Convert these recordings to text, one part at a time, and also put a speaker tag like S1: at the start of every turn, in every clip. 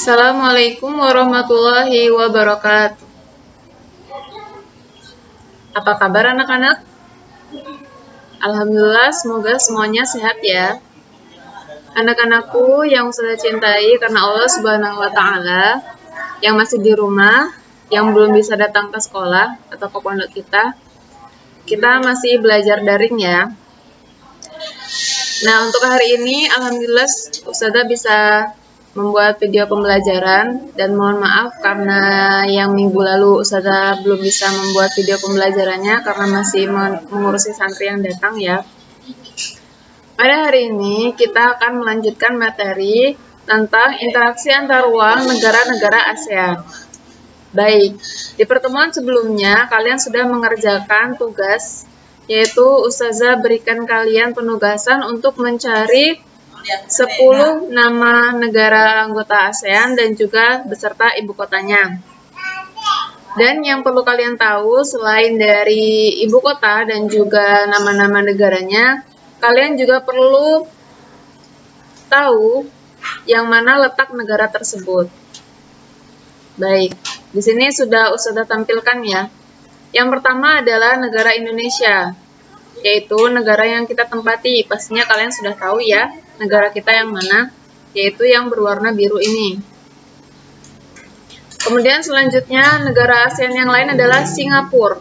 S1: Assalamualaikum warahmatullahi wabarakatuh. Apa kabar anak-anak? Alhamdulillah, semoga semuanya sehat ya. Anak-anakku yang sudah cintai karena Allah Subhanahu wa Ta'ala, yang masih di rumah, yang belum bisa datang ke sekolah atau ke pondok kita masih belajar daring ya. Nah, untuk hari ini, alhamdulillah, Ustazah bisa membuat video pembelajaran, dan mohon maaf karena yang minggu lalu Ustazah belum bisa membuat video pembelajarannya karena masih mengurusi santri yang datang ya. Pada hari ini kita akan melanjutkan materi tentang interaksi antar ruang negara-negara ASEAN. Baik, di pertemuan sebelumnya kalian sudah mengerjakan tugas, yaitu Ustazah berikan kalian penugasan untuk mencari 10 nama negara anggota ASEAN dan juga beserta ibu kotanya. Dan yang perlu kalian tahu, selain dari ibu kota dan juga nama-nama negaranya, kalian juga perlu tahu yang mana letak negara tersebut. Baik, di sini sudah Ustazah tampilkan ya. Yang pertama adalah negara Indonesia, yaitu negara yang kita tempati. Pastinya kalian sudah tahu ya, negara kita yang mana, yaitu yang berwarna biru ini. Kemudian selanjutnya negara ASEAN yang lain adalah Singapura,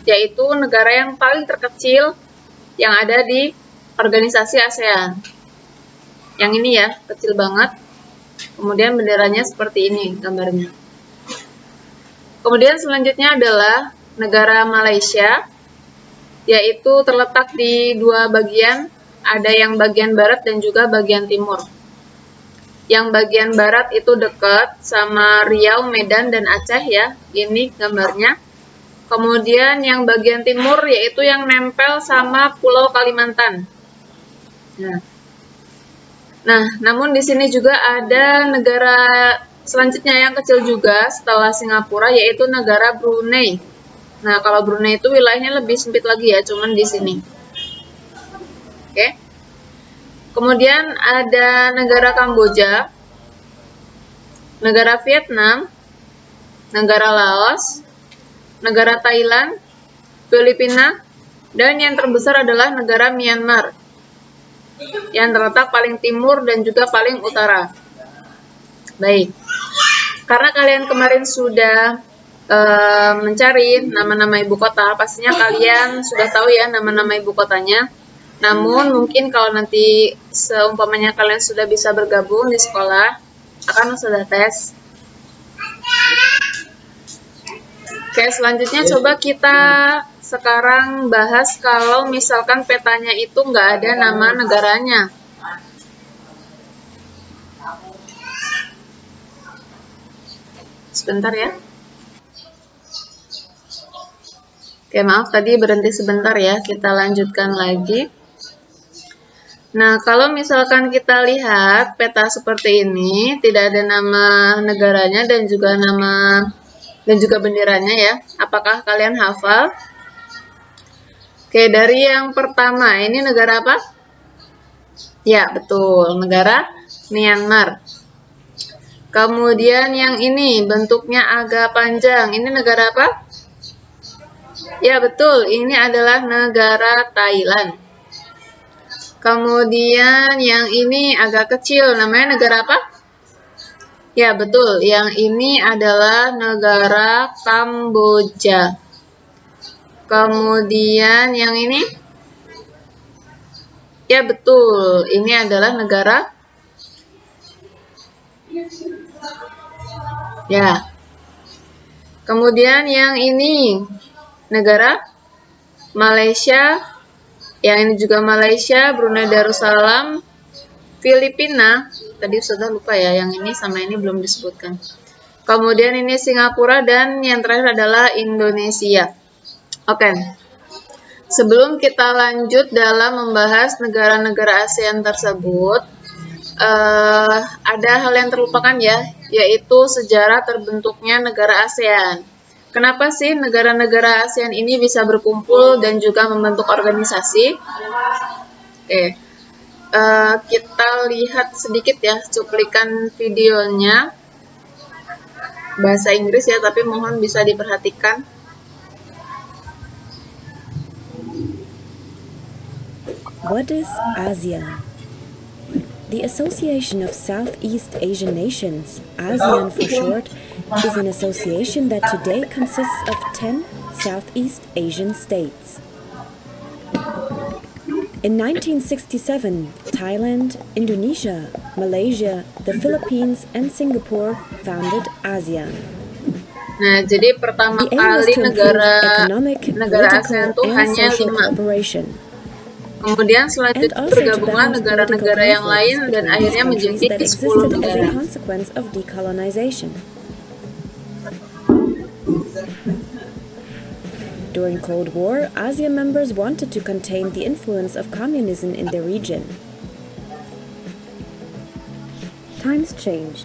S1: yaitu negara yang paling terkecil yang ada di organisasi ASEAN. Yang ini ya, kecil banget. Kemudian benderanya seperti ini gambarnya. Kemudian selanjutnya adalah negara Malaysia, yaitu terletak di dua bagian, ada yang bagian barat dan juga bagian timur. Yang bagian barat itu dekat sama Riau, Medan, dan Aceh ya, ini gambarnya. Kemudian yang bagian timur yaitu yang nempel sama Pulau Kalimantan. Nah, namun di sini juga ada negara selanjutnya yang kecil juga setelah Singapura, yaitu negara Brunei. Nah, kalau Brunei itu wilayahnya lebih sempit lagi ya, cuman di sini. Oke. Kemudian ada negara Kamboja, negara Vietnam, negara Laos, negara Thailand, Filipina, dan yang terbesar adalah negara Myanmar, yang terletak paling timur dan juga paling utara. Baik, karena kalian kemarin sudah mencari nama-nama ibu kota, pastinya kalian sudah tahu ya nama-nama ibu kotanya. Namun mungkin kalau nanti seumpamanya kalian sudah bisa bergabung di sekolah, akan sudah tes. Oke, selanjutnya coba kita sekarang bahas kalau misalkan petanya itu nggak ada nama negaranya. Sebentar ya. Oke, maaf tadi berhenti sebentar ya, kita lanjutkan lagi. Nah, kalau misalkan kita lihat peta seperti ini, tidak ada nama negaranya dan juga benderanya ya. Apakah kalian hafal? Oke, dari yang pertama, ini negara apa? Ya, betul, negara Myanmar. Kemudian yang ini bentuknya agak panjang, ini negara apa? Ya, betul, ini adalah negara Thailand. Kemudian yang ini agak kecil, namanya negara apa? Ya, betul, yang ini adalah negara Kamboja. Kemudian yang ini? Ya, betul, ini adalah negara ya. Kemudian yang ini negara Malaysia. Yang ini juga Malaysia, Brunei Darussalam, Filipina. Tadi sudah lupa ya, yang ini sama ini belum disebutkan. Kemudian ini Singapura dan yang terakhir adalah Indonesia. Oke. Sebelum kita lanjut dalam membahas negara-negara ASEAN tersebut, ada hal yang terlupakan ya, yaitu sejarah terbentuknya negara ASEAN. Kenapa sih negara-negara ASEAN ini bisa berkumpul dan juga membentuk organisasi? Oke, kita lihat sedikit ya cuplikan videonya. bahasa Inggris ya, tapi mohon bisa diperhatikan.
S2: What is ASEAN? The Association of Southeast Asian Nations, ASEAN for short, is an association that today consists of 10 Southeast Asian states. In 1967, Thailand, Indonesia, Malaysia, the Philippines, and Singapore founded ASEAN.
S1: Nah, jadi pertama
S2: The aim was
S1: kali
S2: to improve economic,
S1: negara
S2: political,
S1: ASEAN tuh
S2: and
S1: hanya
S2: social
S1: 5.
S2: cooperation,
S1: Kemudian
S2: and
S1: selanjutnya
S2: also to
S1: bergabunglah
S2: balance political
S1: negara-negara yang lain
S2: conflicts
S1: dan
S2: between these
S1: akhirnya
S2: countries
S1: menjadi
S2: that
S1: 10
S2: existed as
S1: negara.
S2: a consequence of decolonization. During Cold War, ASEAN members wanted to contain the influence of communism in the region. Times changed.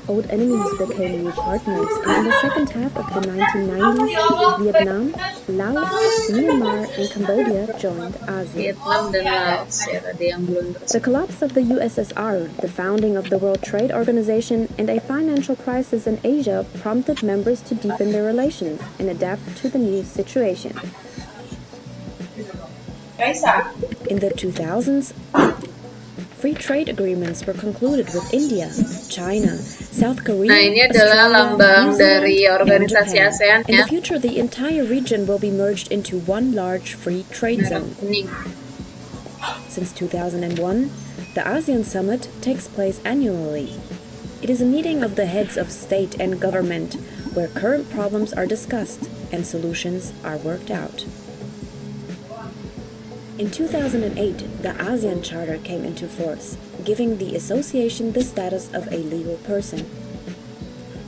S2: Old enemies became new partners, and in the second half of the 1990s, Vietnam, Laos, Myanmar, and Cambodia joined ASEAN.
S1: Vietnam dan Laos ya tadi yang belum
S2: The collapse of the USSR, the founding of the World Trade Organization, and a financial crisis in Asia prompted members to deepen their relations and adapt to the new situation. In the 2000s, free trade agreements were concluded with India, China, South Korea,
S1: Nah, ini adalah
S2: Australia,
S1: lambang
S2: New Zealand,
S1: dari
S2: and
S1: organisasi
S2: Japan.
S1: ASEAN
S2: In
S1: ya.
S2: the future, the entire region will be merged into one large free trade zone.
S1: Kuning.
S2: Since 2001, the ASEAN Summit takes place annually. It is a meeting of the heads of state and government where current problems are discussed and solutions are worked out. In 2008, the ASEAN Charter came into force, giving the association the status of a legal person.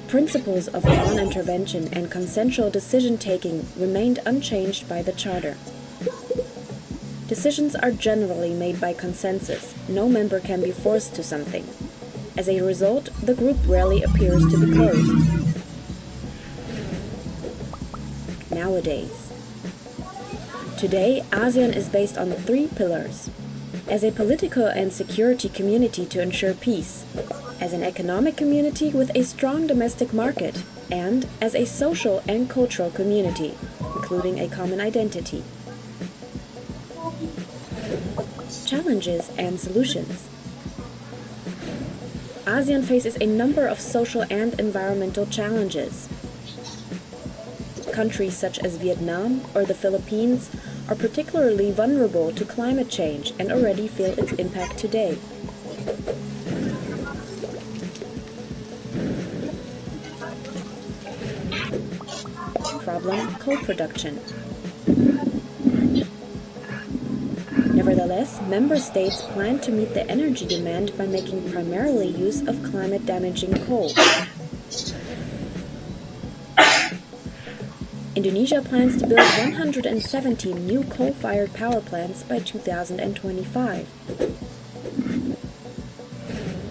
S2: Principles of non-intervention and consensual decision-taking remained unchanged by the Charter. Decisions are generally made by consensus. No member can be forced to something. As a result, the group rarely appears to be closed. Nowadays, today, ASEAN is based on 3 pillars. As a political and security community to ensure peace, as an economic community with a strong domestic market, and as a social and cultural community, including a common identity. Challenges and solutions. ASEAN faces a number of social and environmental challenges. Countries such as Vietnam or the Philippines are particularly vulnerable to climate change and already feel its impact today. Problem: coal production. Nevertheless, member states plan to meet the energy demand by making primarily use of climate-damaging coal. Indonesia plans to build 117 new coal-fired power plants by 2025.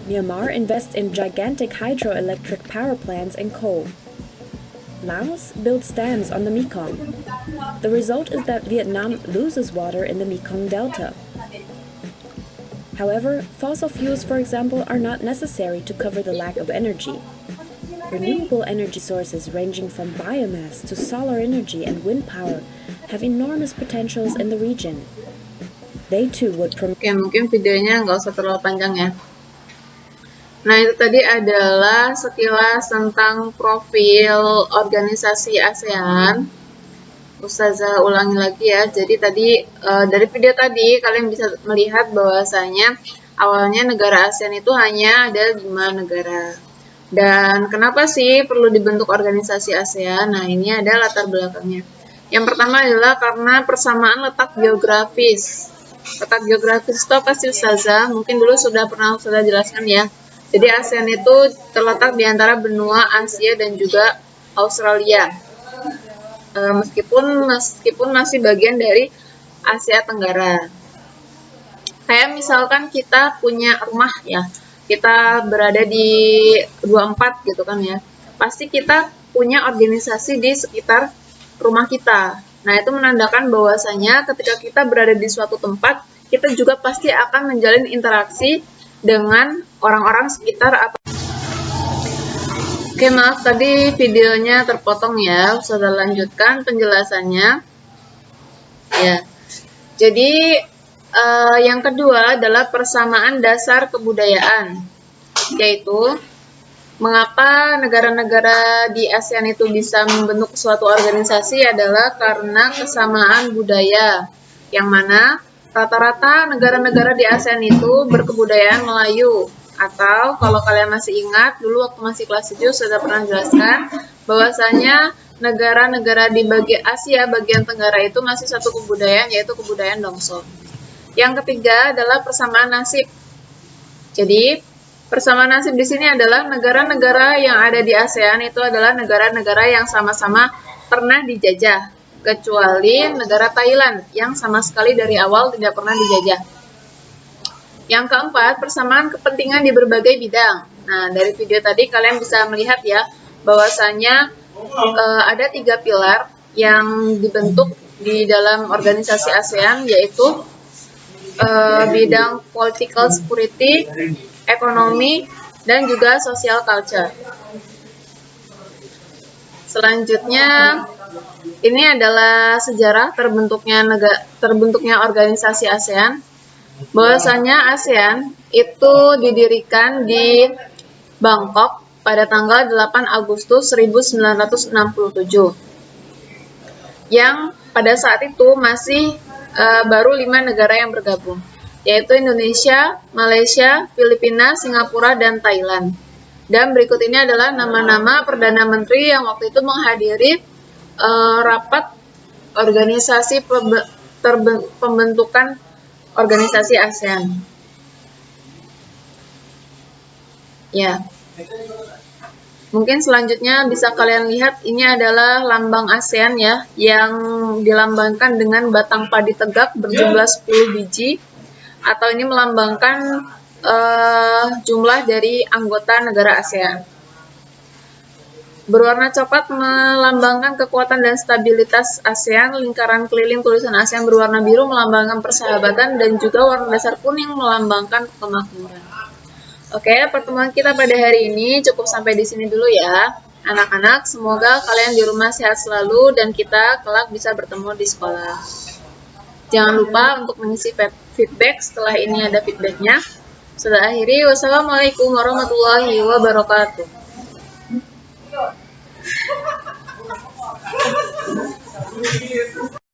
S2: Myanmar invests in gigantic hydroelectric power plants and coal. Laos builds dams on the Mekong. The result is that Vietnam loses water in the Mekong Delta. However, fossil fuels, for example, are not necessary to cover the lack of energy. Renewable energy sources ranging from biomass to solar energy and wind power have enormous potentials in the region. They too would promote.
S1: Oke, mungkin videonya nggak usah terlalu panjang ya. Nah, itu tadi adalah sekilas tentang profil organisasi ASEAN. Ustazah ulangi lagi ya. Jadi tadi dari video tadi kalian bisa melihat bahwasanya awalnya negara ASEAN itu hanya ada 5 negara. Dan kenapa sih perlu dibentuk organisasi ASEAN? Nah, ini ada latar belakangnya. Yang pertama adalah karena persamaan letak geografis. Letak geografis itu apa sih Ustazah? Mungkin dulu sudah jelaskan ya. Jadi ASEAN itu terletak di antara benua Asia dan juga Australia. Meskipun masih bagian dari Asia Tenggara. Kayak misalkan kita punya rumah ya. Kita berada di 24 gitu kan ya. Pasti kita punya organisasi di sekitar rumah kita. Nah, itu menandakan bahwasanya ketika kita berada di suatu tempat, kita juga pasti akan menjalin interaksi dengan orang-orang sekitar. Oke, maaf tadi videonya terpotong ya. Sudah lanjutkan penjelasannya. Ya. Jadi yang kedua adalah persamaan dasar kebudayaan, yaitu mengapa negara-negara di ASEAN itu bisa membentuk suatu organisasi adalah karena kesamaan budaya, yang mana rata-rata negara-negara di ASEAN itu berkebudayaan Melayu. Atau kalau kalian masih ingat, dulu waktu masih kelas 7 sudah pernah jelaskan bahwasanya negara-negara di bagian Asia bagian Tenggara itu masih satu kebudayaan, yaitu kebudayaan Dongso. Yang ketiga adalah persamaan nasib. Jadi, persamaan nasib di sini adalah negara-negara yang ada di ASEAN itu adalah negara-negara yang sama-sama pernah dijajah, kecuali negara Thailand yang sama sekali dari awal tidak pernah dijajah. Yang keempat, persamaan kepentingan di berbagai bidang. Nah, dari video tadi kalian bisa melihat ya, bahwasanya ada 3 pilar yang dibentuk di dalam organisasi ASEAN, yaitu bidang political security, ekonomi, dan juga social culture. Selanjutnya, ini adalah sejarah terbentuknya organisasi ASEAN. Bahwasanya ASEAN itu didirikan di Bangkok pada tanggal 8 Agustus 1967. Yang pada saat itu masih baru 5 negara yang bergabung, yaitu Indonesia, Malaysia, Filipina, Singapura, dan Thailand. Dan berikut ini adalah nama-nama Perdana Menteri yang waktu itu menghadiri rapat organisasi pembentukan organisasi ASEAN. Ya. Mungkin selanjutnya bisa kalian lihat ini adalah lambang ASEAN ya, yang dilambangkan dengan batang padi tegak berjumlah 10 biji, atau ini melambangkan jumlah dari anggota negara ASEAN. Berwarna coklat melambangkan kekuatan dan stabilitas ASEAN, lingkaran keliling tulisan ASEAN berwarna biru melambangkan persahabatan, dan juga warna dasar kuning melambangkan kemakmuran. Oke, pertemuan kita pada hari ini cukup sampai di sini dulu ya, anak-anak. Semoga kalian di rumah sehat selalu dan kita kelak bisa bertemu di sekolah. Jangan lupa untuk mengisi feedback setelah ini ada feedbacknya. Sudah akhiri, wassalamualaikum warahmatullahi wabarakatuh.